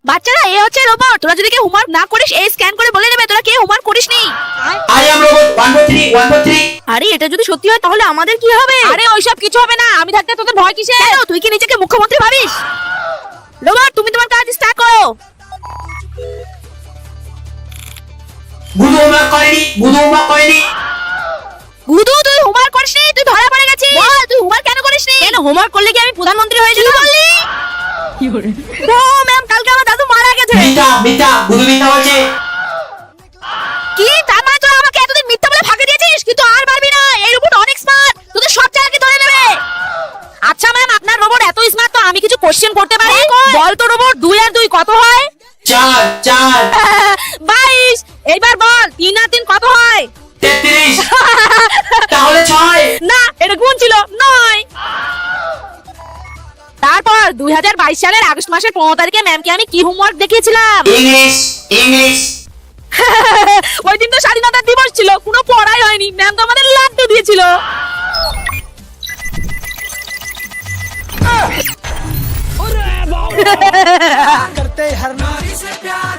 বাচ্চারা এ হচ্ছে রোবট। তোরা যদি কেউ হোমওয়ার্ক না করিস এই স্ক্যান করে বলে দেবে তোরা কেউ হোমওয়ার্ক করিসনি। আই এম রোবট 143 আরে এটা যদি সত্যি হয় তাহলে আমাদের কি হবে? আরে ওইসব কিছু হবে না, আমি থাকতে তোদের ভয় কিসে? কেন তুই কি নিজেকে মুখ্যমন্ত্রী ভাবিস? রোবট তুমি তোমার কাজ স্টার্ট করো। গুদু হোমওয়ার্ক করেনি গুদু তুই হোমওয়ার্ক করিসনি, তুই ধরা পড়ে গেছিস। বল তুই হোমওয়ার্ক কেন করিসনি? কেন হোমওয়ার্ক করলে কি আমি প্রধানমন্ত্রী হয়ে যেতাম? কি বললি? ও ম্যাম কালকে আমার দাদু মারা গেছে। মিথ্যা গুদু মিথ্যা বলছে। কি তার মানে তোরা আমাকে এতদিন মিথ্যা বলে ফাঁকি দিয়েছিস? কিন্তু আর পারবি না, এই রোবট অনেক স্মার্ট, তোদের সব জায়গাকে ধরে নেবে। আচ্ছা ম্যাম, আপনার রোবট এত স্মার্ট তো আমি কিছু কোশ্চেন করতে পারি? বল তো রোবট 2 আর 2 কত হয়? 4 22। এইবার বল 3 আর 3 কত হয়? 33 তাহলে 6। না, এটা গুণ ছিল 9। তারপর 2022 সালের আগস্ট মাসের 15 তারিখে ম্যামকে আমি কি হোমওয়ার্ক দেখিয়েছিলাম? ইংলিশ ওই দিন তো স্বাধীনতা দিবস ছিল, কোনো পড়াই হয়নি, ম্যাম তো আমাদের লাড্ডু দিয়েছিল। करते हर नारी से प्यार